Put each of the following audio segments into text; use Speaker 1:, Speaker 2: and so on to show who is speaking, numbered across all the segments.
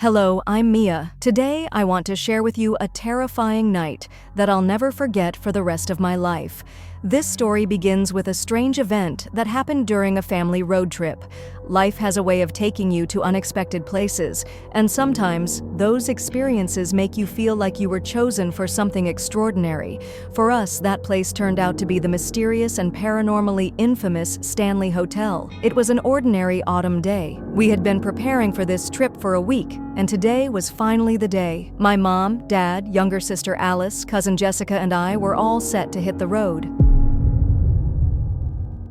Speaker 1: Hello, I'm Mia. Today, I want to share with you a terrifying night that I'll never forget for the rest of my life. This story begins with a strange event that happened during a family road trip. Life has a way of taking you to unexpected places, and sometimes those experiences make you feel like you were chosen for something extraordinary. For us, that place turned out to be the mysterious and paranormally infamous Stanley Hotel. It was an ordinary autumn day. We had been preparing for this trip for a week, and today was finally the day. My mom, dad, younger sister Alice, cousin Jessica, and I were all set to hit the road.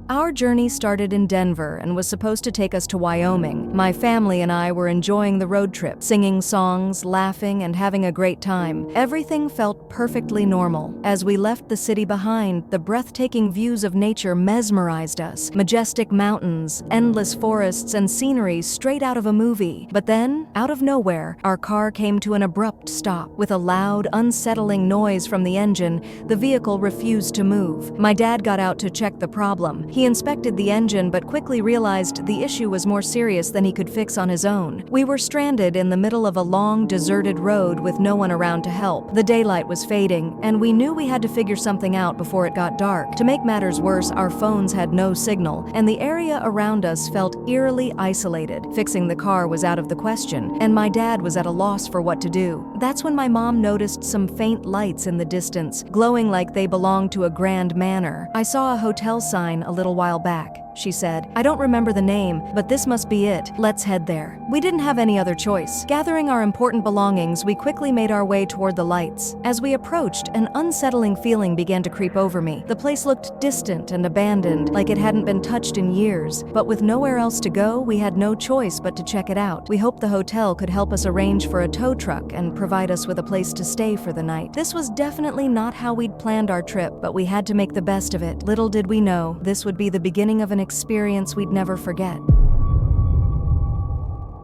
Speaker 1: Our journey started in Denver and was supposed to take us to Wyoming. My family and I were enjoying the road trip, singing songs, laughing, and having a great time. Everything felt perfectly normal. As we left the city behind, the breathtaking views of nature mesmerized us. Majestic mountains, endless forests, and scenery straight out of a movie. But then, out of nowhere, our car came to an abrupt stop. With a loud, unsettling noise from the engine, the vehicle refused to move. My dad got out to check the problem. He inspected the engine but quickly realized the issue was more serious than he could fix on his own. We were stranded in the middle of a long, deserted road with no one around to help. The daylight was fading, and we knew we had to figure something out before it got dark. To make matters worse, our phones had no signal, and the area around us felt eerily isolated. Fixing the car was out of the question, and my dad was at a loss for what to do. That's when my mom noticed some faint lights in the distance, glowing like they belonged to a grand manor. "I saw a hotel sign a little while back," she said. "I don't remember the name, but this must be it. Let's head there." We didn't have any other choice. Gathering our important belongings, we quickly made our way toward the lights. As we approached, an unsettling feeling began to creep over me. The place looked distant and abandoned, like it hadn't been touched in years. But with nowhere else to go, we had no choice but to check it out. We hoped the hotel could help us arrange for a tow truck and provide us with a place to stay for the night. This was definitely not how we'd planned our trip, but we had to make the best of it. Little did we know, this would be the beginning of an experience we'd never forget.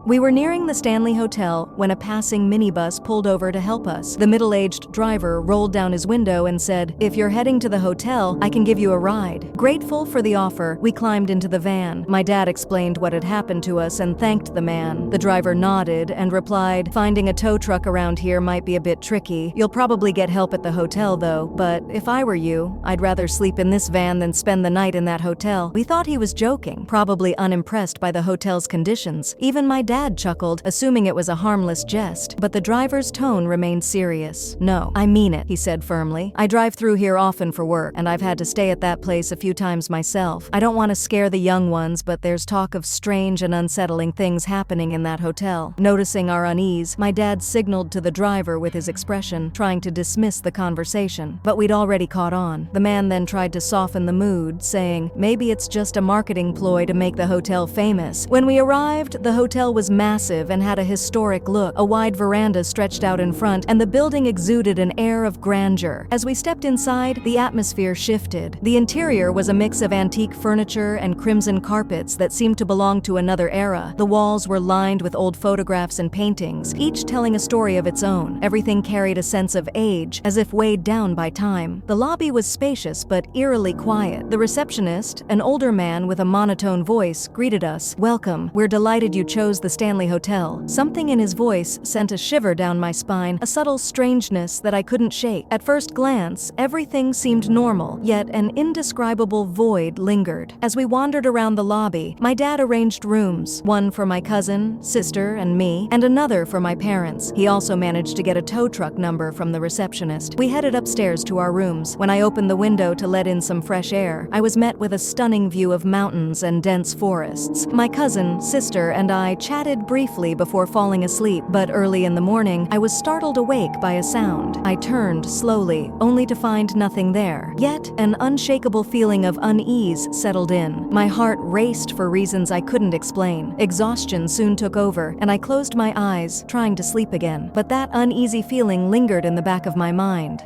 Speaker 1: We were nearing the Stanley Hotel when a passing minibus pulled over to help us. The middle-aged driver rolled down his window and said, "If you're heading to the hotel, I can give you a ride." Grateful for the offer, we climbed into the van. My dad explained what had happened to us and thanked the man. The driver nodded and replied, "Finding a tow truck around here might be a bit tricky. You'll probably get help at the hotel though, but if I were you, I'd rather sleep in this van than spend the night in that hotel." We thought he was joking, probably unimpressed by the hotel's conditions. Even my dad chuckled, assuming it was a harmless jest, but the driver's tone remained serious. "No, I mean it," he said firmly. "I drive through here often for work, and I've had to stay at that place a few times myself. I don't want to scare the young ones, but there's talk of strange and unsettling things happening in that hotel." Noticing our unease, my dad signaled to the driver with his expression, trying to dismiss the conversation. But we'd already caught on. The man then tried to soften the mood, saying, "Maybe it's just a marketing ploy to make the hotel famous." When we arrived, the hotel was massive and had a historic look. A wide veranda stretched out in front, and the building exuded an air of grandeur. As we stepped inside, the atmosphere shifted. The interior was a mix of antique furniture and crimson carpets that seemed to belong to another era. The walls were lined with old photographs and paintings, each telling a story of its own. Everything carried a sense of age, as if weighed down by time. The lobby was spacious but eerily quiet. The receptionist, an older man with a monotone voice, greeted us. "Welcome. We're delighted you chose the Stanley Hotel." Something in his voice sent a shiver down my spine, a subtle strangeness that I couldn't shake. At first glance, everything seemed normal, yet an indescribable void lingered. As we wandered around the lobby, my dad arranged rooms, one for my cousin, sister, and me, and another for my parents. He also managed to get a tow truck number from the receptionist. We headed upstairs to our rooms. When I opened the window to let in some fresh air, I was met with a stunning view of mountains and dense forests. My cousin, sister, and I chatted briefly before falling asleep, but early in the morning, I was startled awake by a sound. I turned slowly, only to find nothing there. Yet, an unshakable feeling of unease settled in. My heart raced for reasons I couldn't explain. Exhaustion soon took over, and I closed my eyes, trying to sleep again. But that uneasy feeling lingered in the back of my mind.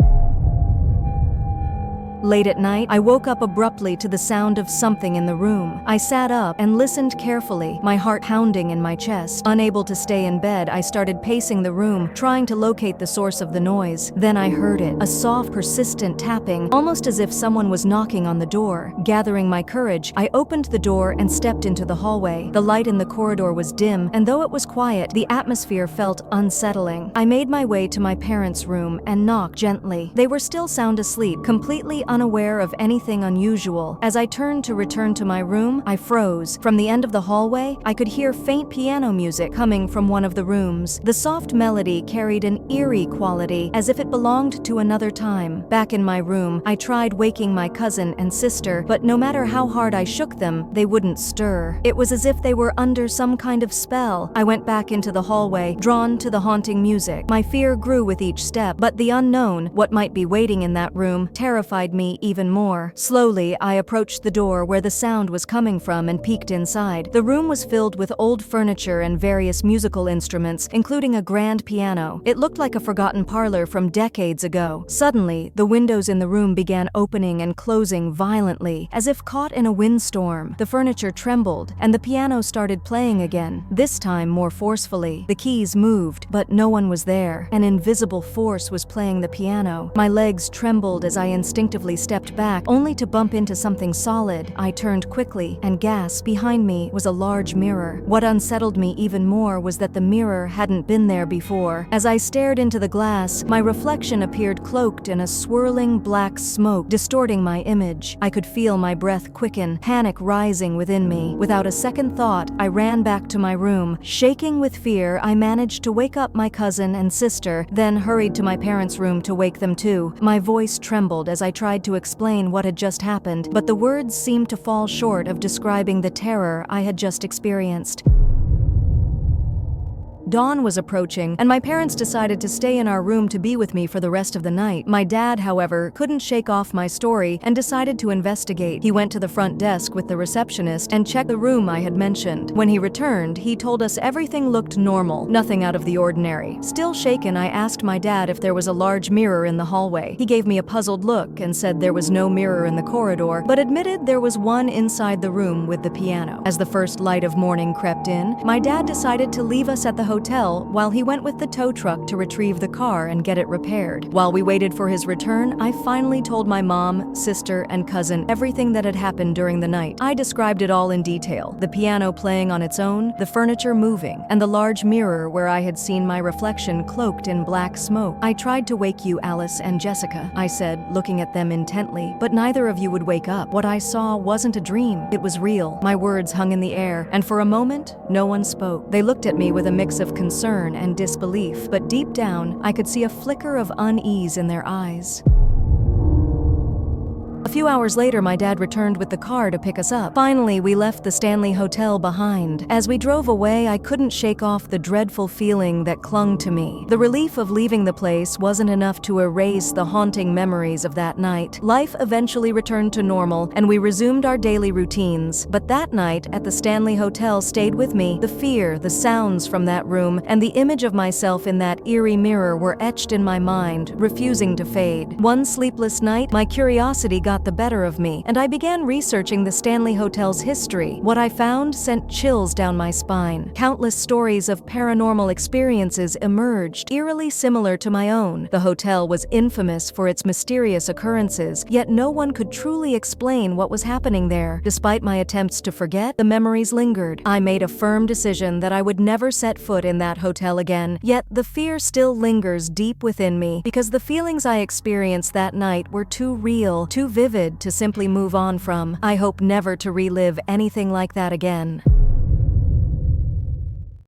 Speaker 1: Late at night, I woke up abruptly to the sound of something in the room. I sat up and listened carefully, my heart pounding in my chest. Unable to stay in bed, I started pacing the room, trying to locate the source of the noise. Then I heard it, a soft, persistent tapping, almost as if someone was knocking on the door. Gathering my courage, I opened the door and stepped into the hallway. The light in the corridor was dim, and though it was quiet, the atmosphere felt unsettling. I made my way to my parents' room and knocked gently. They were still sound asleep, completely unaware of anything unusual. As I turned to return to my room, I froze. From the end of the hallway, I could hear faint piano music coming from one of the rooms. The soft melody carried an eerie quality, as if it belonged to another time. Back in my room, I tried waking my cousin and sister, but no matter how hard I shook them, they wouldn't stir. It was as if they were under some kind of spell. I went back into the hallway, drawn to the haunting music. My fear grew with each step, but the unknown, what might be waiting in that room, terrified me even more. Slowly, I approached the door where the sound was coming from and peeked inside. The room was filled with old furniture and various musical instruments, including a grand piano. It looked like a forgotten parlor from decades ago. Suddenly, the windows in the room began opening and closing violently, as if caught in a windstorm. The furniture trembled, and the piano started playing again, this time more forcefully. The keys moved, but no one was there. An invisible force was playing the piano. My legs trembled as I instinctively stepped back, only to bump into something solid. I turned quickly and gasped. Behind me was a large mirror. What unsettled me even more was that the mirror hadn't been there before. As I stared into the glass, my reflection appeared cloaked in a swirling black smoke, distorting my image. I could feel my breath quicken, panic rising within me. Without a second thought, I ran back to my room. Shaking with fear, I managed to wake up my cousin and sister, then hurried to my parents' room to wake them too. My voice trembled as I tried to explain what had just happened, but the words seemed to fall short of describing the terror I had just experienced. Dawn was approaching, and my parents decided to stay in our room to be with me for the rest of the night. My dad, however, couldn't shake off my story and decided to investigate. He went to the front desk with the receptionist and checked the room I had mentioned. When he returned, he told us everything looked normal, nothing out of the ordinary. Still shaken, I asked my dad if there was a large mirror in the hallway. He gave me a puzzled look and said there was no mirror in the corridor, but admitted there was one inside the room with the piano. As the first light of morning crept in, my dad decided to leave us at the hotel while he went with the tow truck to retrieve the car and get it repaired. While we waited for his return, I finally told my mom, sister, and cousin everything that had happened during the night. I described it all in detail: the piano playing on its own, the furniture moving, and the large mirror where I had seen my reflection cloaked in black smoke. I tried to wake you, Alice and Jessica, I said, looking at them intently, but neither of you would wake up. What I saw wasn't a dream. It was real. My words hung in the air, and for a moment, no one spoke. They looked at me with a mix of concern and disbelief, but deep down, I could see a flicker of unease in their eyes. A few hours later, my dad returned with the car to pick us up. Finally, we left the Stanley Hotel behind. As we drove away, I couldn't shake off the dreadful feeling that clung to me. The relief of leaving the place wasn't enough to erase the haunting memories of that night. Life eventually returned to normal, and we resumed our daily routines. But that night at the Stanley Hotel stayed with me. The fear, the sounds from that room, and the image of myself in that eerie mirror were etched in my mind, refusing to fade. One sleepless night, my curiosity got the better of me, and I began researching the Stanley Hotel's history. What I found sent chills down my spine. Countless stories of paranormal experiences emerged, eerily similar to my own. The hotel was infamous for its mysterious occurrences, yet no one could truly explain what was happening there. Despite my attempts to forget, the memories lingered. I made a firm decision that I would never set foot in that hotel again, yet the fear still lingers deep within me, because the feelings I experienced that night were too real, too vivid to simply move on from. I hope never to relive anything like that again.